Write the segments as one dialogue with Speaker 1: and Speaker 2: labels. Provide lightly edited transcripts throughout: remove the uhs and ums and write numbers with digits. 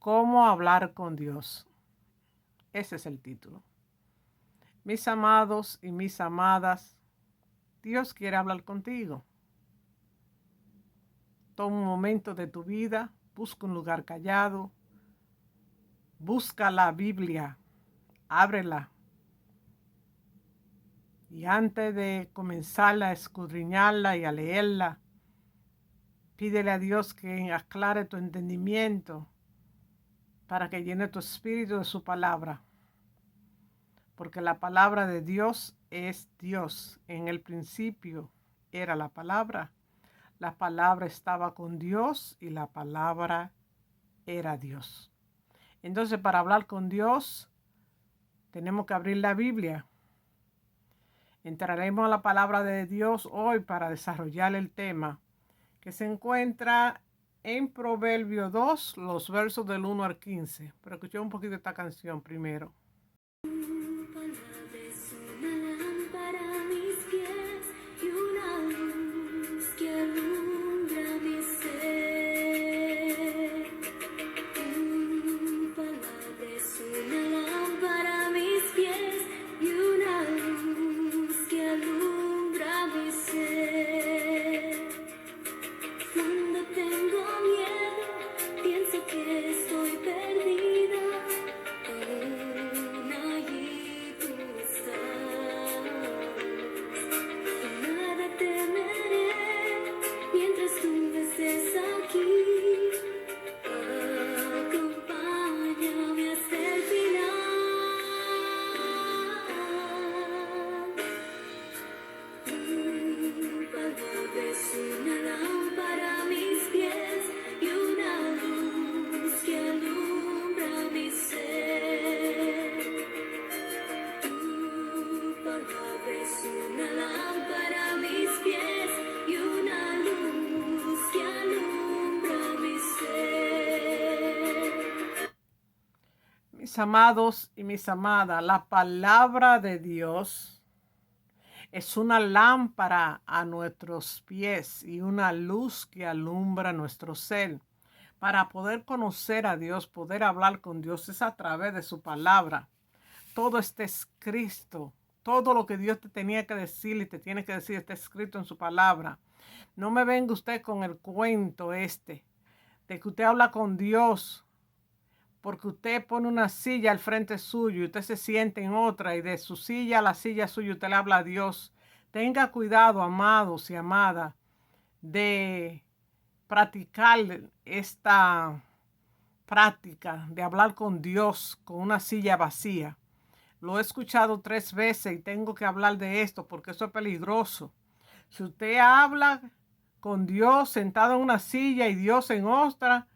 Speaker 1: ¿Cómo hablar con Dios? Ese es el título. Mis amados y mis amadas, Dios quiere hablar contigo. Toma un momento de tu vida, busca un lugar callado, busca la Biblia, ábrela. Y antes de comenzar a escudriñarla y a leerla, pídele a Dios que aclare tu entendimiento para que llene tu espíritu de su palabra. Porque la palabra de Dios es Dios. En el principio era la palabra estaba con Dios y la palabra era Dios. Entonces, para hablar con Dios, tenemos que abrir la Biblia. Entraremos a la palabra de Dios hoy para desarrollar el tema que se encuentra en Proverbio 2, los versos del 1 al 15. Pero escuché un poquito esta canción primero. Mis amados y mis amadas, la palabra de Dios es una lámpara a nuestros pies y una luz que alumbra nuestro ser. Para poder conocer a Dios, poder hablar con Dios, es a través de su palabra. Todo está escrito. Todo lo que Dios te tenía que decir y te tiene que decir está escrito en su palabra. No me venga usted con el cuento de que usted habla con Dios porque usted pone una silla al frente suyo y usted se siente en otra y de su silla a la silla suya usted le habla a Dios. Tenga cuidado, amados y amadas, de practicar esta práctica de hablar con Dios con una silla vacía. Lo he escuchado 3 veces y tengo que hablar de esto porque eso es peligroso. Si usted habla con Dios sentado en una silla y Dios en otra,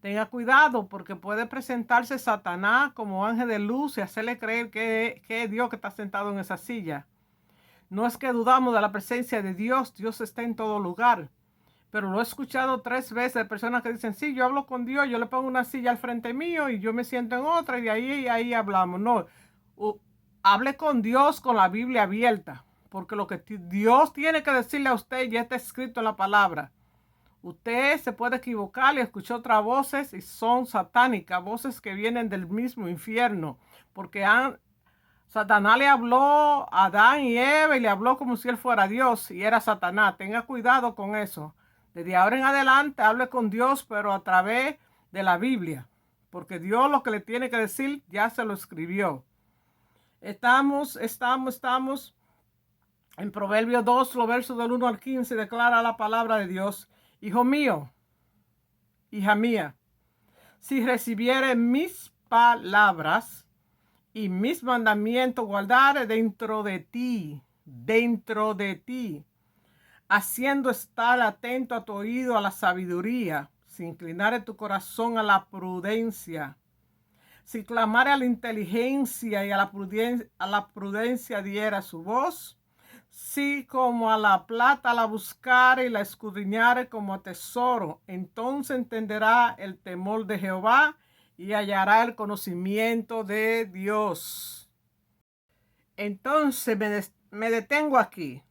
Speaker 1: tenga cuidado porque puede presentarse Satanás como ángel de luz y hacerle creer que es Dios que está sentado en esa silla. No es que dudamos de la presencia de Dios, Dios está en todo lugar. Pero lo he escuchado 3 veces de personas que dicen, sí, yo hablo con Dios, yo le pongo una silla al frente mío y yo me siento en otra y de ahí hablamos. No, hable con Dios con la Biblia abierta, porque lo que Dios tiene que decirle a usted ya está escrito en la palabra. Usted se puede equivocar y escuchar otras voces y son satánicas, voces que vienen del mismo infierno, porque Satanás le habló a Adán y Eva y le habló como si él fuera Dios y era Satanás. Tenga cuidado con eso. Desde ahora en adelante hable con Dios, pero a través de la Biblia, porque Dios lo que le tiene que decir ya se lo escribió. Estamos en Proverbios 2, los versos del 1 al 15, declara la palabra de Dios. Hijo mío, hija mía, si recibiere mis palabras y mis mandamientos guardare dentro de ti, haciendo estar atento a tu oído a la sabiduría, si inclinare tu corazón a la prudencia, si clamare a la inteligencia y a la prudencia diera su voz, si como a la plata la buscare y la escudriñare como a tesoro, entonces entenderá el temor de Jehová y hallará el conocimiento de Dios. Entonces me detengo aquí.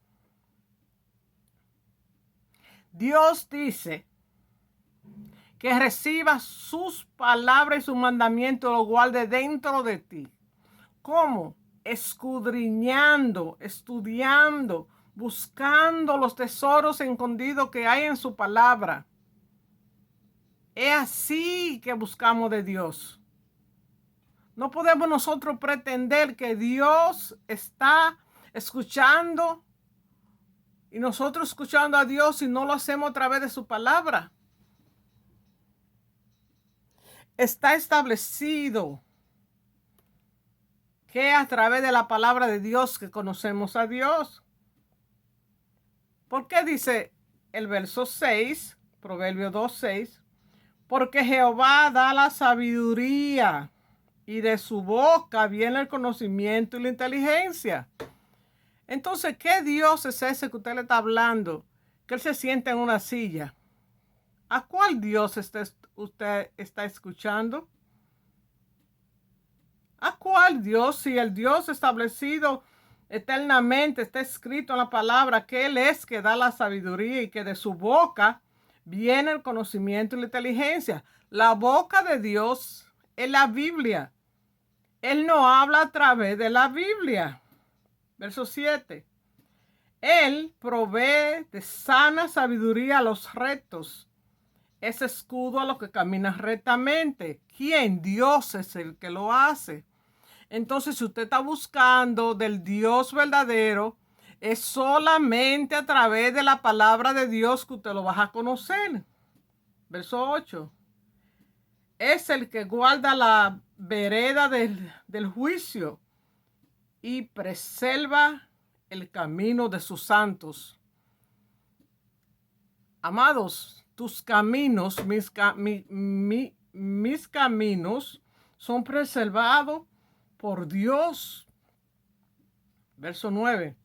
Speaker 1: Dios dice que recibas sus palabras y sus mandamientos, lo guarde dentro de ti. ¿Cómo? Escudriñando, estudiando, buscando los tesoros escondidos que hay en su palabra. Es así que buscamos de Dios. No podemos nosotros pretender que Dios está escuchando y nosotros escuchando a Dios y no lo hacemos a través de su palabra. Está establecido que a través de la palabra de Dios que conocemos a Dios. ¿Por qué dice el verso 6, Proverbio 2:6? Porque Jehová da la sabiduría y de su boca viene el conocimiento y la inteligencia. Entonces, ¿qué Dios es ese que usted le está hablando? Que él se sienta en una silla. ¿A cuál Dios usted está escuchando? ¿A cuál Dios? Si el Dios establecido eternamente está escrito en la palabra que Él es que da la sabiduría y que de su boca viene el conocimiento y la inteligencia. La boca de Dios es la Biblia. Él no habla a través de la Biblia. Verso 7. Él provee de sana sabiduría a los rectos. Es escudo a los que caminan rectamente. ¿Quién? Dios es el que lo hace. Entonces, si usted está buscando del Dios verdadero, es solamente a través de la palabra de Dios que usted lo va a conocer. Verso 8. Es el que guarda la vereda del juicio y preserva el camino de sus santos. Amados, tus caminos, mis caminos son preservados por Dios. Verso 9.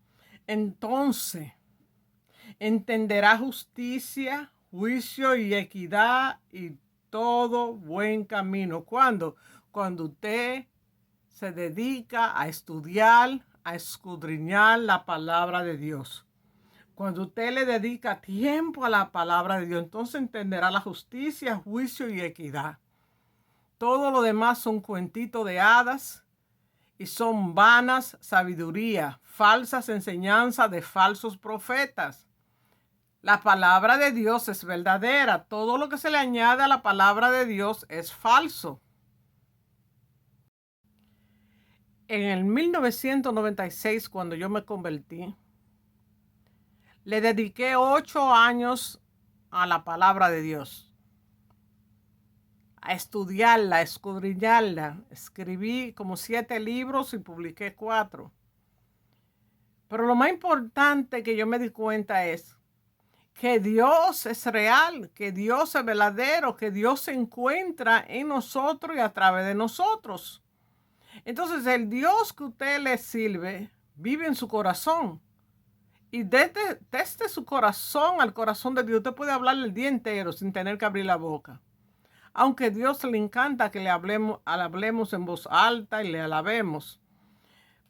Speaker 1: Entonces entenderá justicia, juicio y equidad y todo buen camino. ¿Cuándo? Cuando usted se dedica a estudiar, a escudriñar la palabra de Dios. Cuando usted le dedica tiempo a la palabra de Dios, entonces entenderá la justicia, juicio y equidad. Todo lo demás son cuentitos de hadas y son vanas sabiduría, falsas enseñanzas de falsos profetas. La palabra de Dios es verdadera. Todo lo que se le añade a la palabra de Dios es falso. En el 1996, cuando yo me convertí, le dediqué 8 años a la palabra de Dios, a estudiarla, a escudriñarla. Escribí como 7 libros y publiqué 4. Pero lo más importante que yo me di cuenta es que Dios es real, que Dios es verdadero, que Dios se encuentra en nosotros y a través de nosotros. Entonces, el Dios que usted le sirve vive en su corazón. Y desde su corazón al corazón de Dios, usted puede hablar el día entero sin tener que abrir la boca. Aunque a Dios le encanta que le hablemos en voz alta y le alabemos.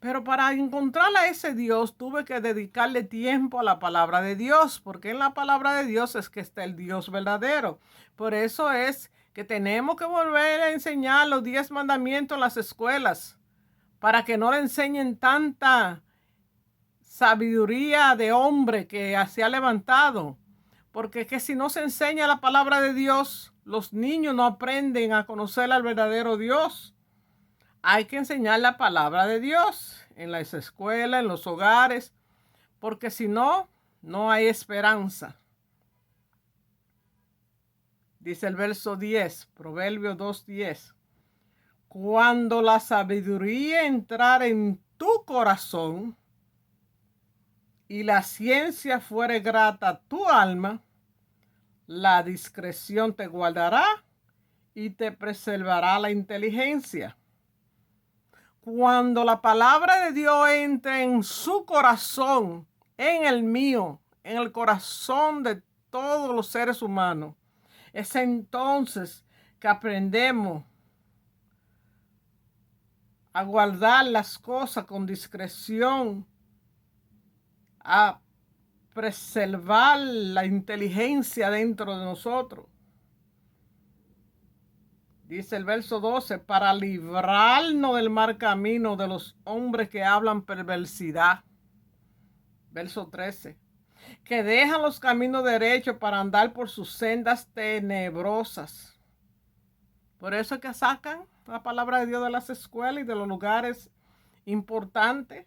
Speaker 1: Pero para encontrar a ese Dios, tuve que dedicarle tiempo a la palabra de Dios, porque en la palabra de Dios es que está el Dios verdadero. Por eso es que tenemos que volver a enseñar los 10 mandamientos en las escuelas, para que no le enseñen tanta sabiduría de hombre que se ha levantado, porque es que si no se enseña la palabra de Dios, los niños no aprenden a conocer al verdadero Dios. Hay que enseñar la palabra de Dios en las escuelas, en los hogares, porque si no, no hay esperanza. Dice el verso 10, Proverbio 2:10. Cuando la sabiduría entrara en tu corazón, y la ciencia fuere grata a tu alma, la discreción te guardará y te preservará la inteligencia. Cuando la palabra de Dios entre en su corazón, en el mío, en el corazón de todos los seres humanos, es entonces que aprendemos a guardar las cosas con discreción, a preservar la inteligencia dentro de nosotros. Dice el verso 12, para librarnos del mal camino de los hombres que hablan perversidad. Verso 13, que dejan los caminos derechos para andar por sus sendas tenebrosas. Por eso es que sacan la palabra de Dios de las escuelas y de los lugares importantes,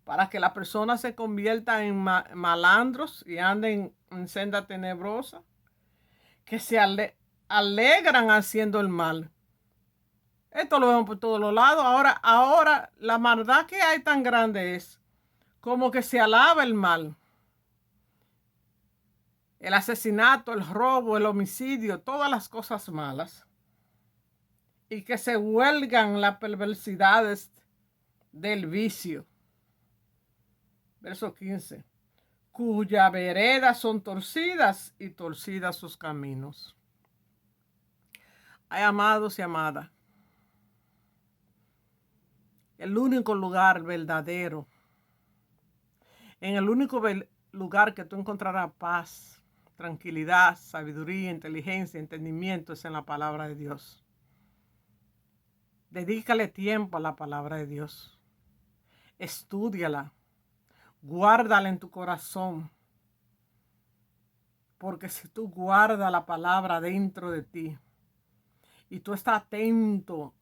Speaker 1: para que las personas se conviertan en malandros y anden en senda tenebrosa, que se alegran haciendo el mal. Esto lo vemos por todos los lados. Ahora la maldad que hay tan grande es como que se alaba el mal. El asesinato, el robo, el homicidio, todas las cosas malas. Y que se huelgan las perversidades del vicio. Verso 15. Cuyas veredas son torcidas y torcidas sus caminos. Ay, amados y amadas, el único lugar verdadero, en el único lugar que tú encontrarás paz, tranquilidad, sabiduría, inteligencia, entendimiento, es en la palabra de Dios. Dedícale tiempo a la palabra de Dios. Estúdiala. Guárdala en tu corazón. Porque si tú guardas la palabra dentro de ti y tú estás atento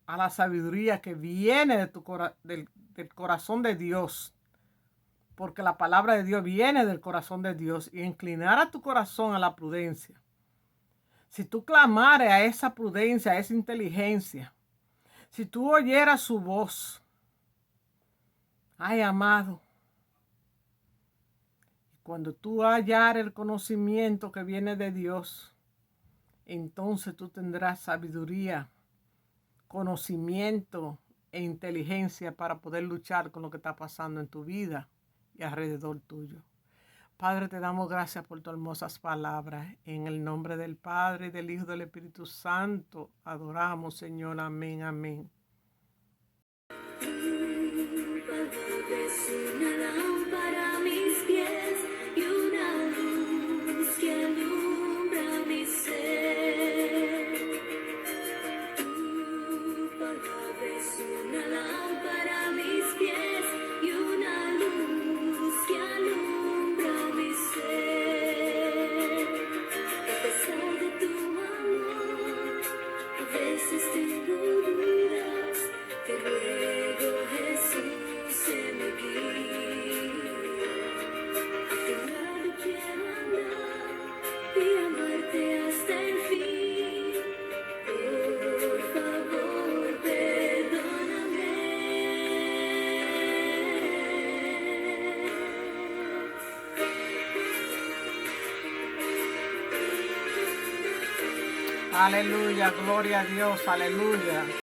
Speaker 1: a la sabiduría que viene del corazón de Dios, porque la palabra de Dios viene del corazón de Dios, y inclinar a tu corazón a la prudencia. Si tú clamares a esa prudencia, a esa inteligencia, si tú oyeras su voz, ay, amado, cuando tú hallares el conocimiento que viene de Dios, entonces tú tendrás sabiduría, conocimiento e inteligencia para poder luchar con lo que está pasando en tu vida y alrededor tuyo. Padre, te damos gracias por tus hermosas palabras. En el nombre del Padre, del Hijo y del Espíritu Santo, adoramos, Señor. Amén, amén. Aleluya, gloria a Dios, aleluya.